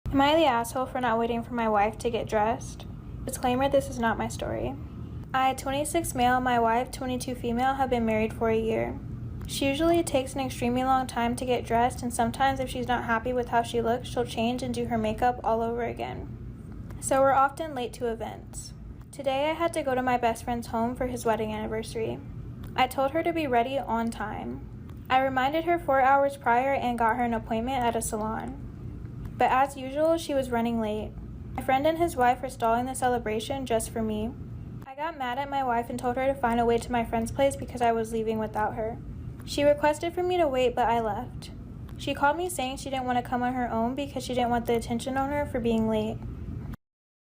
Am I the asshole for not waiting for my wife to get dressed? Disclaimer, this is not my story. I, 26 male, my wife, 22 female, have been married for a year. She usually takes an extremely long time to get dressed, and sometimes if she's not happy with how she looks, she'll change and do her makeup all over again. So we're often late to events. Today I had to go to my best friend's home for his wedding anniversary. I told her to be ready on time. I reminded her 4 hours prior and got her an appointment at a salon. But as usual, she was running late. My friend and his wife were stalling the celebration just for me. I got mad at my wife and told her to find a way to my friend's place because I was leaving without her. She requested for me to wait, but I left. She called me saying she didn't want to come on her own because she didn't want the attention on her for being late.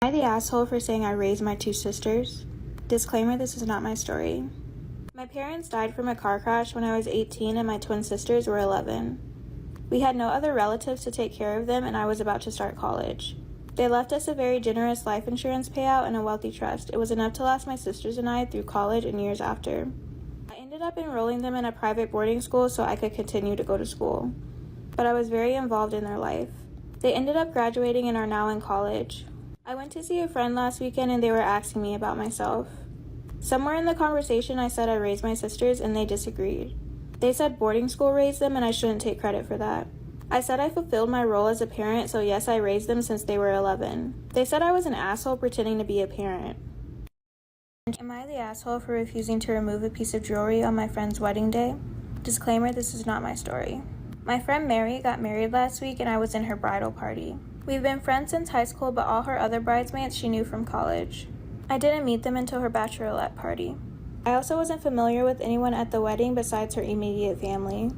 Am I the asshole for saying I raised my two sisters? Disclaimer, this is not my story. My parents died from a car crash when I was 18 and my twin sisters were 11. We had no other relatives to take care of them and I was about to start college. They left us a very generous life insurance payout and a wealthy trust. It was enough to last my sisters and I through college and years after. I ended up enrolling them in a private boarding school so I could continue to go to school. But I was very involved in their life. They ended up graduating and are now in college. I went to see a friend last weekend and they were asking me about myself. Somewhere in the conversation I said I raised my sisters and they disagreed. They said boarding school raised them and I shouldn't take credit for that. I said I fulfilled my role as a parent, so yes, I raised them since they were 11. They said I was an asshole pretending to be a parent. Am I the asshole for refusing to remove a piece of jewelry on my friend's wedding day? Disclaimer, this is not my story. My friend Mary got married last week and I was in her bridal party. We've been friends since high school, but all her other bridesmaids she knew from college. I didn't meet them until her bachelorette party. I also wasn't familiar with anyone at the wedding besides her immediate family.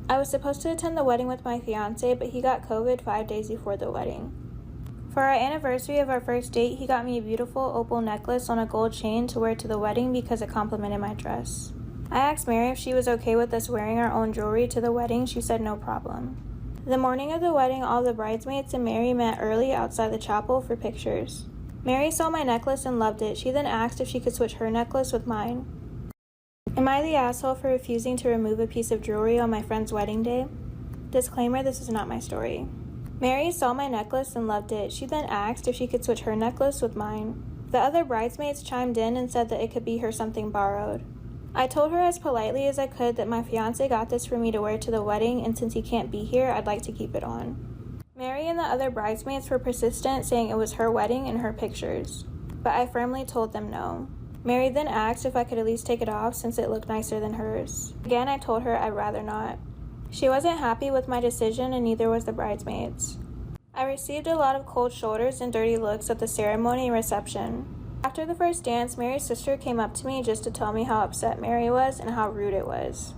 I was supposed to attend the wedding with my fiance, but he got COVID 5 days before the wedding. For our anniversary of our first date, he got me a beautiful opal necklace on a gold chain to wear to the wedding because it complemented my dress. I asked Mary if she was okay with us wearing our own jewelry to the wedding. She said no problem. The morning of the wedding, all the bridesmaids and Mary met early outside the chapel for pictures. Mary saw my necklace and loved it. She then asked if she could switch her necklace with mine. Am I the asshole for refusing to remove a piece of jewelry on my friend's wedding day? Disclaimer, this is not my story. Mary saw my necklace and loved it. She then asked if she could switch her necklace with mine. The other bridesmaids chimed in and said that it could be her something borrowed. I told her as politely as I could that my fiance got this for me to wear to the wedding, and since he can't be here, I'd like to keep it on. Mary and the other bridesmaids were persistent, saying it was her wedding and her pictures, but I firmly told them no. Mary then asked if I could at least take it off since it looked nicer than hers. Again, I told her I'd rather not. She wasn't happy with my decision and neither was the bridesmaids. I received a lot of cold shoulders and dirty looks at the ceremony and reception. After the first dance, Mary's sister came up to me just to tell me how upset Mary was and how rude it was.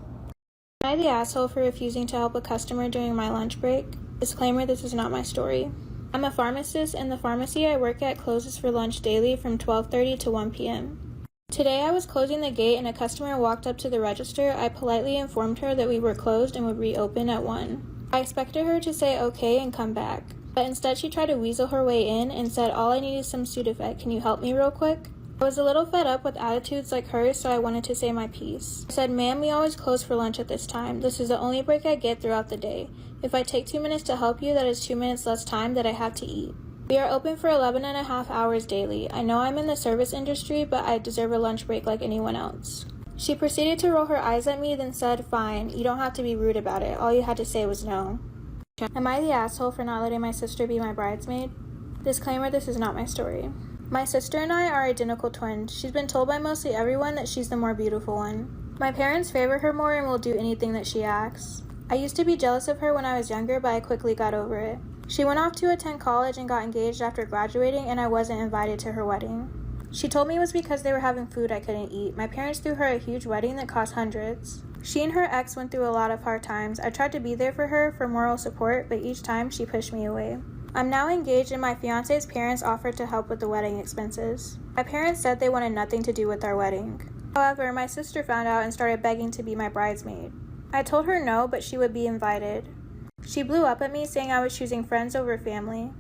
Am I the asshole for refusing to help a customer during my lunch break? Disclaimer, this is not my story. I'm a pharmacist and the pharmacy I work at closes for lunch daily from 12:30 to 1 p.m. Today I was closing the gate and a customer walked up to the register. I politely informed her that we were closed and would reopen at 1. I expected her to say okay and come back, but instead she tried to weasel her way in and said, "All I need is some Sudafed. Can you help me real quick?" I was a little fed up with attitudes like hers, so I wanted to say my piece. I said, "Ma'am, we always close for lunch at this time. This is the only break I get throughout the day. If I take 2 minutes to help you, that is 2 minutes less time that I have to eat. We are open for 11.5 hours daily. I know I'm in the service industry, but I deserve a lunch break like anyone else." She proceeded to roll her eyes at me, then said, "Fine, you don't have to be rude about it. All you had to say was no." Am I the asshole for not letting my sister be my bridesmaid? Disclaimer, this is not my story. My sister and I are identical twins. She's been told by mostly everyone that she's the more beautiful one. My parents favor her more and will do anything that she asks. I used to be jealous of her when I was younger, but I quickly got over it. She went off to attend college and got engaged after graduating, and I wasn't invited to her wedding. She told me it was because they were having food I couldn't eat. My parents threw her a huge wedding that cost hundreds. She and her ex went through a lot of hard times. I tried to be there for her for moral support, but each time she pushed me away. I'm now engaged and my fiance's parents offered to help with the wedding expenses. My parents said they wanted nothing to do with our wedding. However, my sister found out and started begging to be my bridesmaid. I told her no, but she would be invited. She blew up at me saying I was choosing friends over family.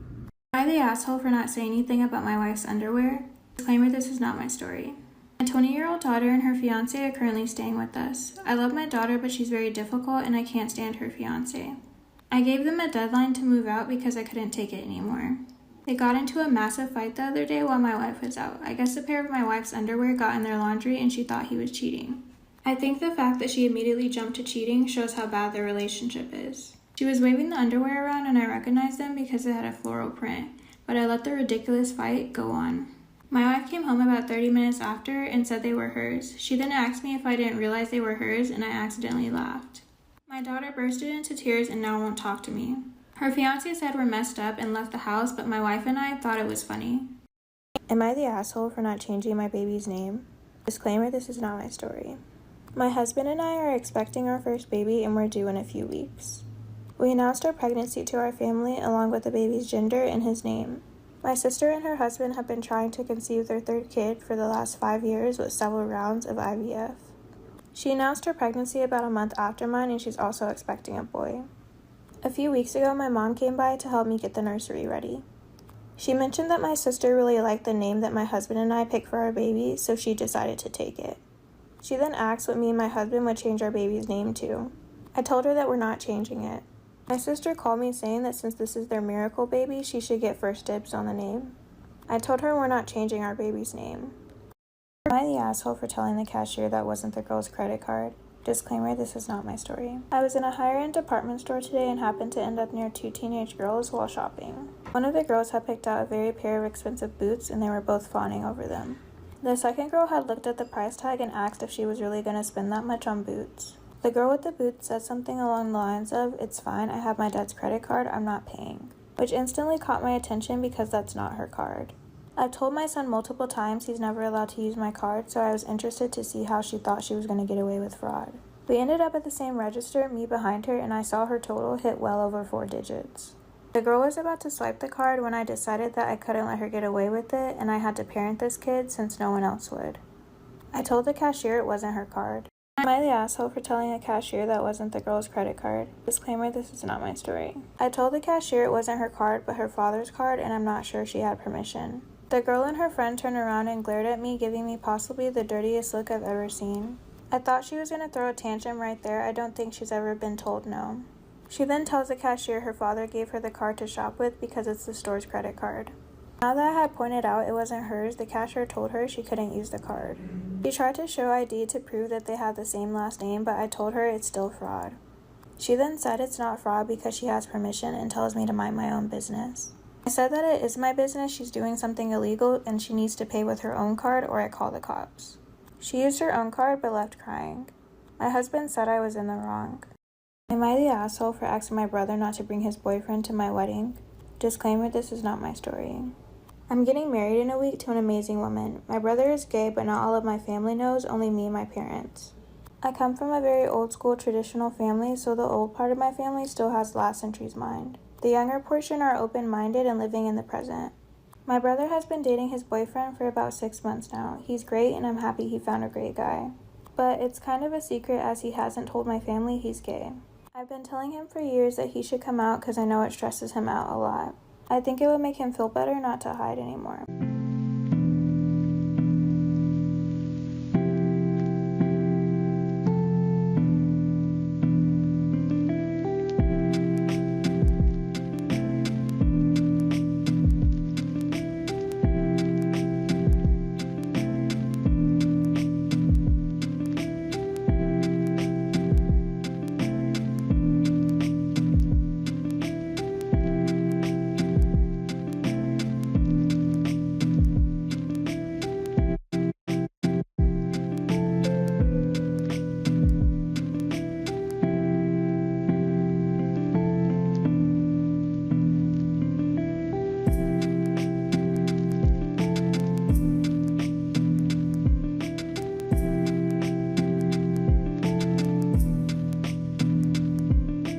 Am I the asshole for not saying anything about my wife's underwear? Disclaimer, this is not my story. My 20-year-old daughter and her fiance are currently staying with us. I love my daughter, but she's very difficult and I can't stand her fiance. I gave them a deadline to move out because I couldn't take it anymore. They got into a massive fight the other day while my wife was out. I guess a pair of my wife's underwear got in their laundry and she thought he was cheating. I think the fact that she immediately jumped to cheating shows how bad their relationship is. She was waving the underwear around and I recognized them because it had a floral print, but I let the ridiculous fight go on. My wife came home about 30 minutes after and said they were hers. She then asked me if I didn't realize they were hers and I accidentally laughed. My daughter bursted into tears and now won't talk to me. Her fiancé said we're messed up and left the house, but my wife and I thought it was funny. Am I the asshole for not changing my baby's name? Disclaimer, this is not my story. My husband and I are expecting our first baby and we're due in a few weeks. We announced our pregnancy to our family along with the baby's gender and his name. My sister and her husband have been trying to conceive their third kid for the last 5 years with several rounds of IVF. She announced her pregnancy about a month after mine and she's also expecting a boy. A few weeks ago, my mom came by to help me get the nursery ready. She mentioned that my sister really liked the name that my husband and I picked for our baby, so she decided to take it. She then asked what me and my husband would change our baby's name to. I told her that we're not changing it. My sister called me saying that since this is their miracle baby, she should get first dibs on the name. I told her we're not changing our baby's name. Am I the asshole for telling the cashier that wasn't the girl's credit card? Disclaimer, this is not my story. I was in a higher-end department store today and happened to end up near 2 teenage girls while shopping. One of the girls had picked out a very pair of expensive boots and they were both fawning over them. The second girl had looked at the price tag and asked if she was really going to spend that much on boots. The girl with the boots said something along the lines of, "It's fine, I have my dad's credit card, I'm not paying," which instantly caught my attention because that's not her card. I've told my son multiple times he's never allowed to use my card, so I was interested to see how she thought she was going to get away with fraud. We ended up at the same register, me behind her, and I saw her total hit well over 4 digits. The girl was about to swipe the card when I decided that I couldn't let her get away with it, and I had to parent this kid since no one else would. I told the cashier it wasn't her card. Am I the asshole for telling a cashier that wasn't the girl's credit card? Disclaimer, this is not my story. I told the cashier it wasn't her card but her father's card, and I'm not sure she had permission. The girl and her friend turned around and glared at me, giving me possibly the dirtiest look I've ever seen. I thought she was going to throw a tantrum right there. I don't think she's ever been told no. She then tells the cashier her father gave her the card to shop with because it's the store's credit card. Now that I had pointed out it wasn't hers, the cashier told her she couldn't use the card. She tried to show ID to prove that they had the same last name, but I told her it's still fraud. She then said it's not fraud because she has permission and tells me to mind my own business. I said that it is my business, she's doing something illegal, and she needs to pay with her own card or I call the cops. She used her own card but left crying. My husband said I was in the wrong. Am I the asshole for asking my brother not to bring his boyfriend to my wedding? Disclaimer, this is not my story. I'm getting married in a week to an amazing woman. My brother is gay, but not all of my family knows, only me and my parents. I come from a very old school traditional family, so the old part of my family still has last century's mind. The younger portion are open-minded and living in the present. My brother has been dating his boyfriend for about 6 months now. He's great and I'm happy he found a great guy. But it's kind of a secret as he hasn't told my family he's gay. I've been telling him for years that he should come out because I know it stresses him out a lot. I think it would make him feel better not to hide anymore.